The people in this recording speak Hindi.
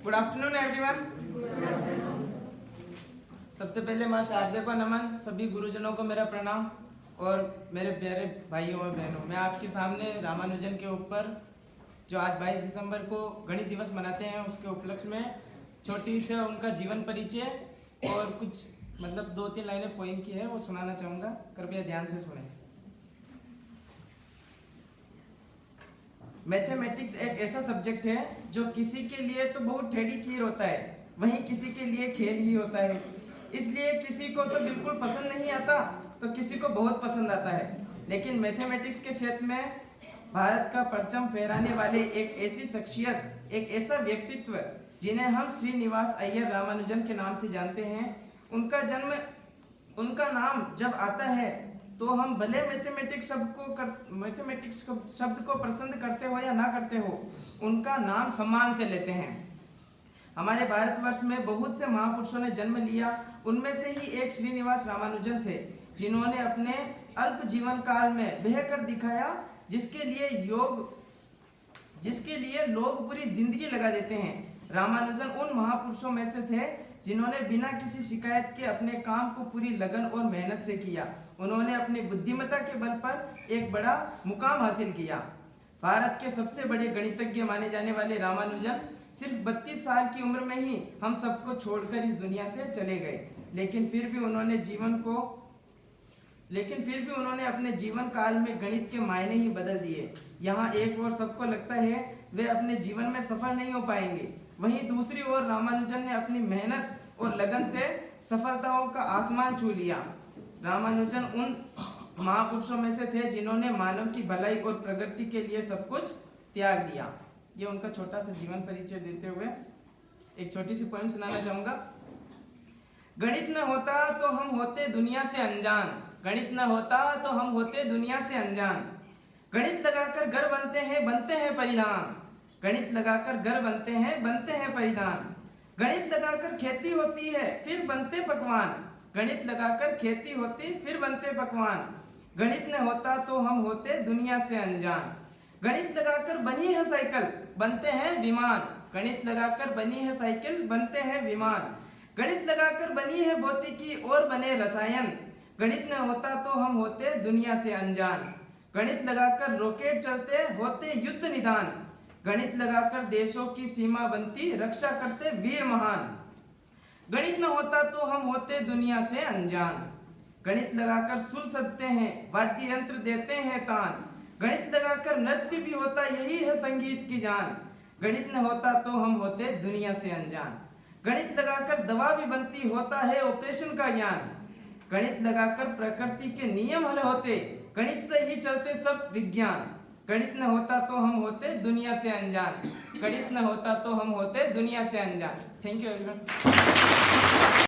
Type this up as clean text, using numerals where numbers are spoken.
Good afternoon everyone. सबसे पहले माँ शारदे को नमन, सभी गुरुजनों को मेरा प्रणाम और मेरे प्यारे भाइयों और बहनों, मैं आपके सामने रामानुजन के ऊपर जो आज 22 दिसंबर को गणित दिवस मनाते हैं उसके उपलक्ष्य में छोटी से उनका जीवन परिचय और कुछ मतलब 2-3 लाइनें पोएम की है वो सुनाना चाहूँगा, कृपया ध्यान से सुनें। मैथमेटिक्स एक ऐसा सब्जेक्ट है जो किसी के लिए तो बहुत टेढ़ी खीर होता है, वहीं किसी के लिए खेल ही होता है। इसलिए किसी को तो बिल्कुल पसंद नहीं आता तो किसी को बहुत पसंद आता है। लेकिन मैथमेटिक्स के क्षेत्र में भारत का परचम फहराने वाले एक ऐसी शख्सियत, एक ऐसा व्यक्तित्व जिन्हें हम श्रीनिवास अय्यर रामानुजन के नाम से जानते हैं, उनका नाम जब आता है तो हम भले मैथमेटिक्स शब्द को पसंद करते हो या ना करते हो, उनका नाम सम्मान से लेते हैं। हमारे भारतवर्ष में बहुत से महापुरुषों ने जन्म लिया, उनमें से ही एक श्रीनिवास रामानुजन थे जिन्होंने अपने अल्प जीवन काल में वह कर दिखाया जिसके लिए लोग पूरी जिंदगी लगा देते हैं। रामानुजन उन महापुरुषों में से थे जिन्होंने बिना किसी शिकायत के अपने काम को पूरी लगन और मेहनत से किया। उन्होंने अपनी बुद्धिमत्ता के बल पर एक बड़ा मुकाम हासिल किया। भारत के सबसे बड़े गणितज्ञ माने जाने वाले रामानुजन सिर्फ 32 साल की उम्र में ही हम सबको छोड़कर इस दुनिया से चले गए, लेकिन फिर भी उन्होंने अपने जीवन काल में गणित के मायने ही बदल दिए। यहाँ एक ओर सबको लगता है वे अपने जीवन में सफल नहीं हो पाएंगे, वहीं दूसरी ओर रामानुजन ने अपनी मेहनत और लगन से सफलताओं का आसमान छू लिया। रामानुजन उन महापुरुषों में से थे जिन्होंने मानव की भलाई और प्रगति के लिए सब कुछ त्याग दिया। ये उनका छोटा सा जीवन परिचय देते हुए एक छोटी सी पोएम सुनाना चाहूंगा। गणित न होता तो हम होते दुनिया से अनजान, गणित न होता तो हम होते दुनिया से अनजान। गणित लगाकर घर बनते हैं परिधान, गणित लगाकर घर बनते हैं परिधान। गणित लगाकर खेती होती है फिर बनते पकवान, गणित लगाकर खेती होती फिर बनते पकवान। गणित न होता तो हम होते दुनिया से अनजान। गणित लगाकर बनी है साइकिल बनते हैं विमान, गणित लगाकर बनी है साइकिल बनते हैं विमान। गणित लगाकर बनी है भौतिकी और बने रसायन, गणित न होता तो हम होते दुनिया से अनजान। गणित लगाकर रॉकेट चलते होते युद्ध निदान, गणित लगाकर देशों की सीमा बनती रक्षा करते वीर महान। गणित न होता तो हम होते दुनिया से अनजान। गणित लगाकर सुर सजते हैं वाद्य यंत्र देते हैं तान, गणित लगाकर नृत्य भी होता यही है संगीत की जान। गणित न होता तो हम होते दुनिया से अनजान। गणित लगाकर दवा भी बनती होता है ऑपरेशन का ज्ञान। गणित लगाकर प्रकृति के नियम हल होते, गणित से ही चलते सब विज्ञान। गणित न होता तो हम होते दुनिया से अनजान, गणित न होता तो हम होते दुनिया से अनजान। Thank you everyone.